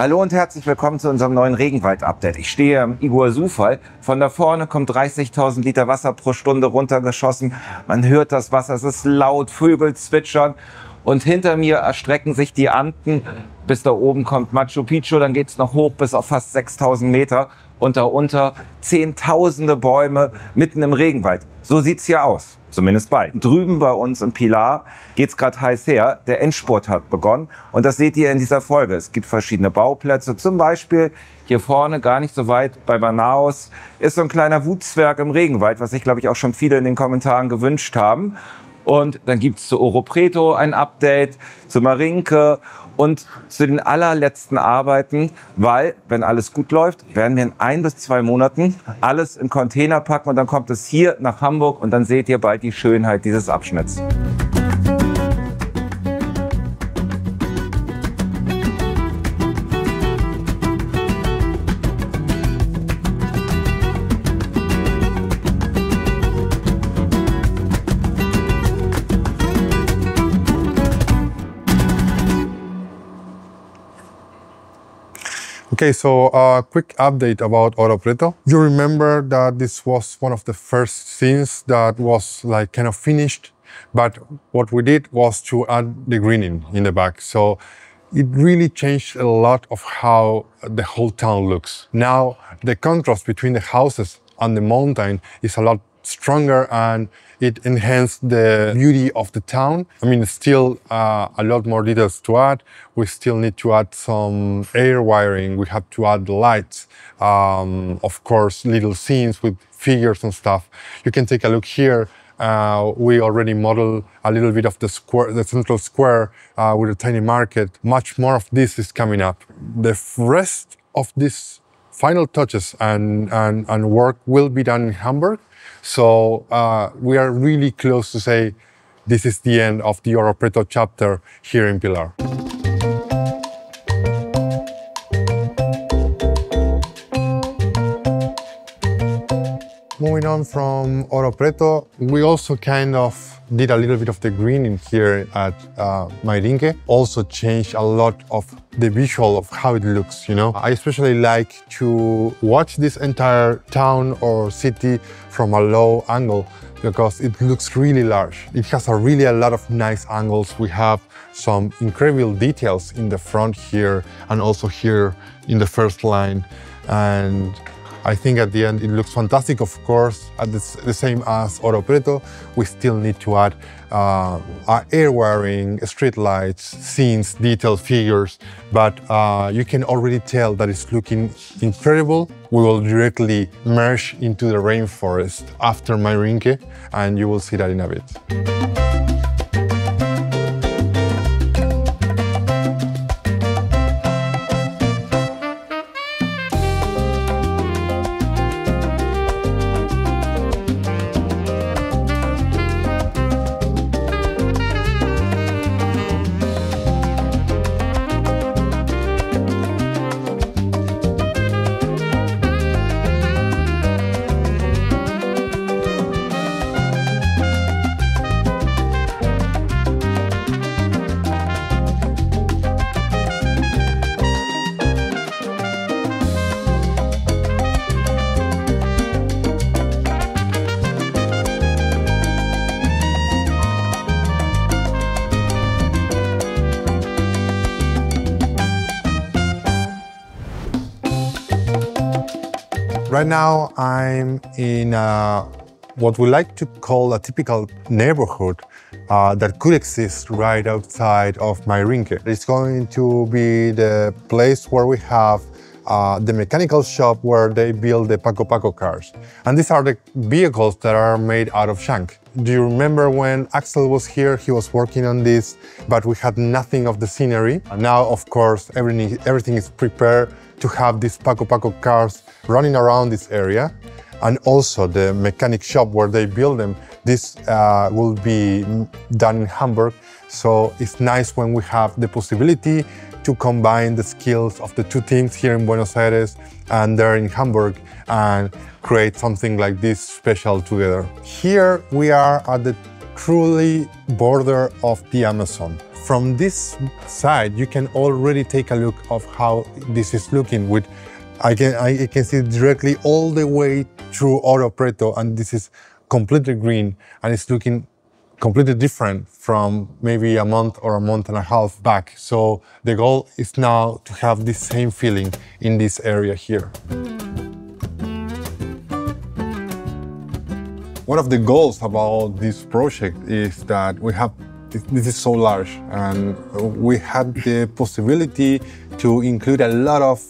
Hallo und herzlich willkommen zu unserem neuen Regenwald-Update. Ich stehe am Iguazu-Fall. Von da vorne kommt 30.000 Liter Wasser pro Stunde runtergeschossen. Man hört das Wasser, es ist laut, Vögel zwitschern. Und hinter mir erstrecken sich die Anden. Bis da oben kommt Machu Picchu, dann geht es noch hoch bis auf fast 6.000 Meter. Und darunter Zehntausende Bäume mitten im Regenwald. So sieht's hier aus, zumindest bald. Drüben bei uns im Pilar geht's gerade heiß her. Der Endspurt hat begonnen und das seht ihr in dieser Folge. Es gibt verschiedene Bauplätze, zum Beispiel hier vorne, gar nicht so weit bei Manaus, ist so ein kleiner Wutzwerk im Regenwald, was sich, glaube ich, auch schon viele in den Kommentaren gewünscht haben. Und dann gibt's zu Ouro Preto ein Update, zu Marinke und zu den allerletzten Arbeiten, weil, wenn alles gut läuft, werden wir in 1 bis 2 Monaten alles in Container packen und dann kommt es hier nach Hamburg und dann seht ihr bald die Schönheit dieses Abschnitts. Okay, so a quick update about Ouro Preto. You remember that this was one of the first scenes that was like kind of finished, but what we did was to add the greening in the back. So it really changed a lot of how the whole town looks. Now the contrast between the houses and the mountain is a lot stronger and it enhanced the beauty of the town. I mean, still a lot more details to add. We still need to add some air wiring. We have to add lights. Of course, little scenes with figures and stuff. You can take a look here. We already modeled a little bit of the square, the central square with a tiny market. Much more of this is coming up. The rest of these final touches and work will be done in Hamburg. So we are really close to say this is the end of the Ouro Preto chapter here in Pilar. Moving on from Ouro Preto, we also kind of did a little bit of the greening here at Mairinque. Also changed a lot of the visual of how it looks, you know. I especially like to watch this entire town or city from a low angle because it looks really large. It has a lot of nice angles. We have some incredible details in the front here and also here in the first line. And I think at the end it looks fantastic, of course, the same as Ouro Preto. We still need to add air wiring, street lights, scenes, detailed figures, but you can already tell that it's looking incredible. We will directly merge into the rainforest after Mairinque, and you will see that in a bit. Right now, I'm in what we like to call a typical neighborhood that could exist right outside of Mairinque. It's going to be the place where we have the mechanical shop where they build the Paco Paco cars. And these are the vehicles that are made out of shank. Do you remember when Axel was here? He was working on this, but we had nothing of the scenery. Now, of course, everything is prepared to have these Paco Paco cars running around this area. And also the mechanic shop where they build them, this will be done in Hamburg. So it's nice when we have the possibility to combine the skills of the two teams here in Buenos Aires and there in Hamburg and create something like this special together. Here we are at the truly border of the Amazon. from this side, you can already take a look of how this is looking. With I can see directly all the way through Oro Preto, and this is completely green, and it's looking completely different from maybe a month or a month and a half back. So the goal is now to have the same feeling in this area here. One of the goals about this project is that this is so large, and we had the possibility to include a lot of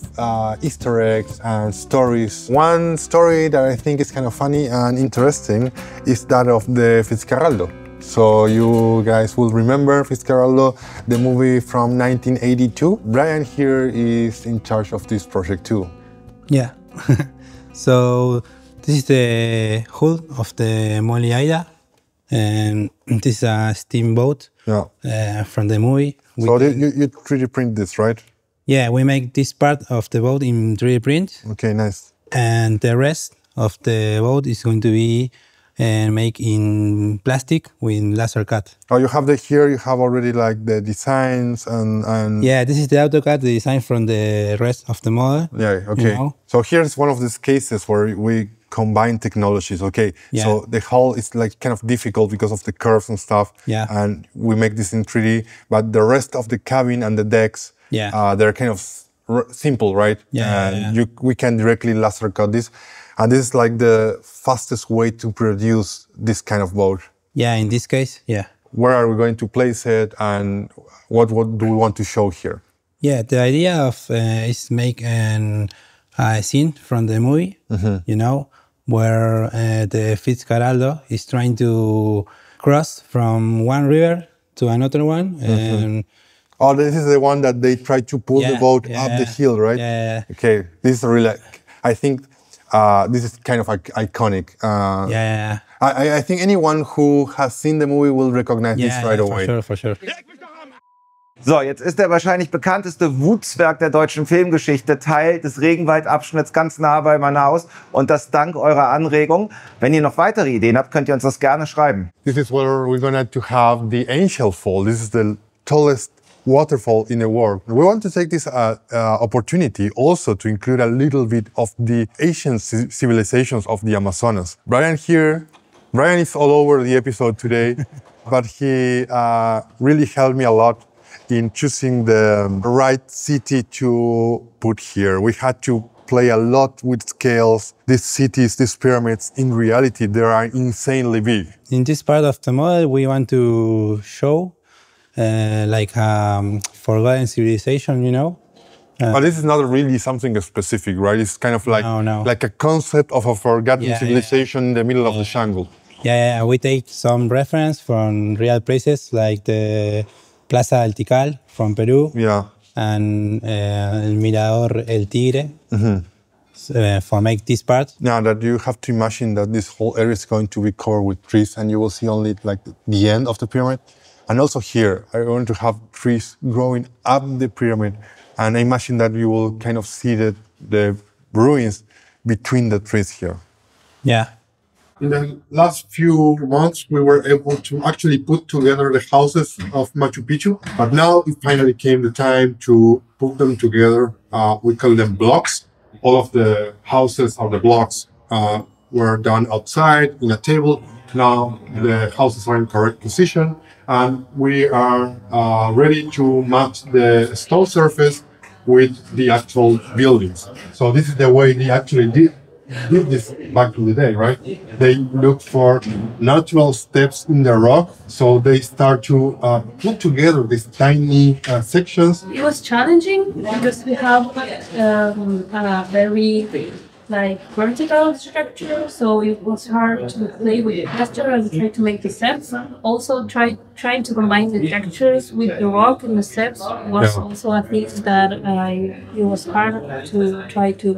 Easter eggs and stories. One story that I think is kind of funny and interesting is that of the Fitzcarraldo. So you guys will remember Fitzcarraldo, the movie from 1982. Brian here is in charge of this project too. Yeah. So this is the hull of the Molly Ida, and this is a steamboat from the movie. So you 3D print this, right? Yeah, we make this part of the boat in 3D print. Okay, nice. And the rest of the boat is going to be made in plastic with laser cut. Oh, you have here, you have already like the designs and... Yeah, this is the AutoCAD design from the rest of the model. Yeah, okay. You know? So here's one of these cases where we combine technologies, okay? Yeah. So the hull is like kind of difficult because of the curves and stuff. Yeah. And we make this in 3D, but the rest of the cabin and the decks, they're kind of simple, right? Yeah. And we can directly laser cut this. And this is like the fastest way to produce this kind of boat. Yeah, in this case, yeah. Where are we going to place it, and what do we want to show here? Yeah, the idea of is make a scene from the movie, you know, where the Fitzcarraldo is trying to cross from one river to another one. And oh, this is the one that they try to pull the boat up the hill, right? Yeah. Okay, this is really, I think this is kind of iconic. I think anyone who has seen the movie will recognize this right away. For sure. So, jetzt ist der wahrscheinlich bekannteste Wutzwerk der deutschen Filmgeschichte Teil des Regenwald-Abschnitts ganz nah bei Manaus. Und das dank eurer Anregung. Wenn ihr noch weitere Ideen habt, könnt ihr uns das gerne schreiben. This is where we're going to have the Angel Fall. This is the tallest waterfall in the world. We want to take this opportunity also to include a little bit of the ancient civilizations of the Amazonas. Brian is all over the episode today, but he really helped me a lot in choosing the right city to put here. We had to play a lot with scales. These cities, these pyramids, in reality, they are insanely big. In this part of the model, we want to show like forgotten civilization, you know. But this is not really something specific, right? It's kind of like, like a concept of a forgotten civilization in the middle of the jungle. Yeah, we take some reference from real places like the Plaza del Tikal from Peru. Yeah. And El Mirador El Tigre for make this part. Now that you have to imagine that this whole area is going to be covered with trees, and you will see only like the end of the pyramid. And also here, I want to have trees growing up the pyramid. And I imagine that you will kind of see the ruins between the trees here. Yeah. In the last few months, we were able to actually put together the houses of Machu Picchu. But now it finally came the time to put them together. We call them blocks. All of the houses or the blocks were done outside in a table. Now the houses are in correct position. And we are ready to match the stone surface with the actual buildings. So this is the way they actually did this back in the day, right? They look for natural steps in the rock. So they start to put together these tiny sections. It was challenging because we have a very vertical structure, so it was hard to play with the texture and try to make the steps. Also, trying to combine the textures with the rock and the steps was also a thing that it was hard to try to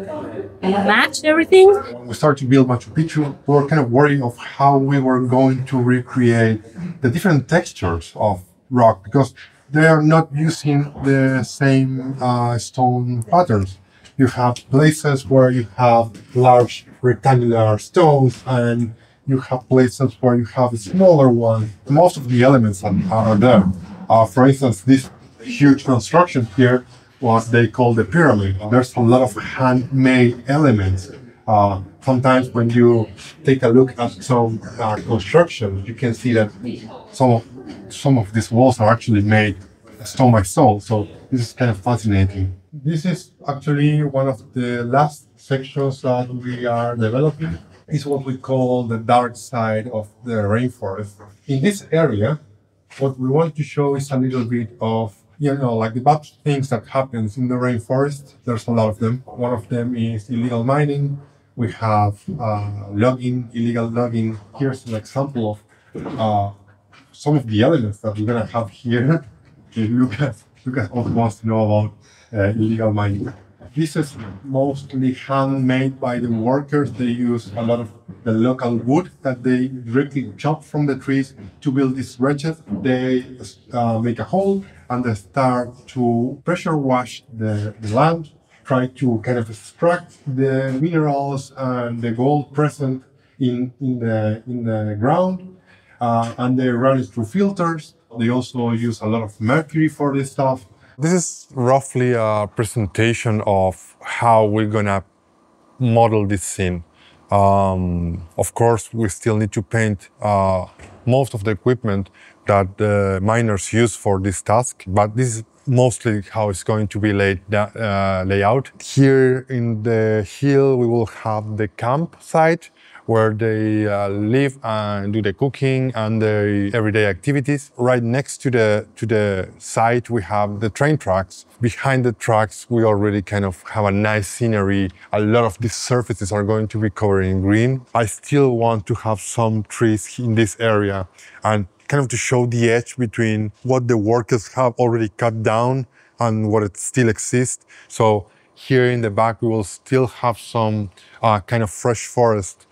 match everything. When we started to build Machu Picchu, we were kind of worried of how we were going to recreate the different textures of rock, because they are not using the same stone patterns. You have places where you have large rectangular stones, and you have places where you have smaller ones. Most of the elements are there. For instance, this huge construction here, what they call the pyramid. There's a lot of handmade elements. Sometimes when you take a look at some construction, you can see that some of these walls are actually made stone by stone. So this is kind of fascinating. This is actually one of the last sections that we are developing. It's what we call the dark side of the rainforest. In this area, what we want to show is a little bit of, like the bad things that happens in the rainforest. There's a lot of them. One of them is illegal mining. We have logging, illegal logging. Here's an example of some of the elements that we're gonna have here. Lucas also wants to know about illegal mining. This is mostly handmade by the workers. They use a lot of the local wood that they directly chop from the trees to build these bridges. They make a hole and they start to pressure wash the land, try to kind of extract the minerals and the gold present in the ground, and they run it through filters. They also use a lot of mercury for this stuff. This is roughly a presentation of how we're gonna model this scene. Of course, we still need to paint most of the equipment that the miners use for this task, but this is mostly how it's going to be laid out. Here in the hill, we will have the campsite where they live and do the cooking and the everyday activities. Right next to the site, we have the train tracks. Behind the tracks, we already kind of have a nice scenery. A lot of these surfaces are going to be covered in green. I still want to have some trees in this area and kind of to show the edge between what the workers have already cut down and what it still exists. So here in the back, we will still have some kind of fresh forest.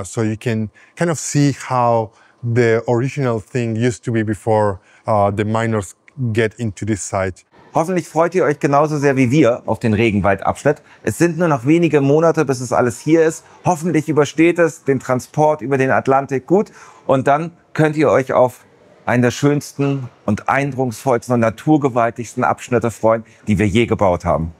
So you can kind of see how the original thing used to be before the miners get into this site. Hoffentlich freut ihr euch genauso sehr wie wir auf den Regenwald-Abschnitt. Es sind nur noch wenige Monate, bis es alles hier ist. Hoffentlich übersteht es den Transport über den Atlantik gut. Und dann könnt ihr euch auf einen der schönsten und eindrucksvollsten und naturgewaltigsten Abschnitte freuen, die wir je gebaut haben.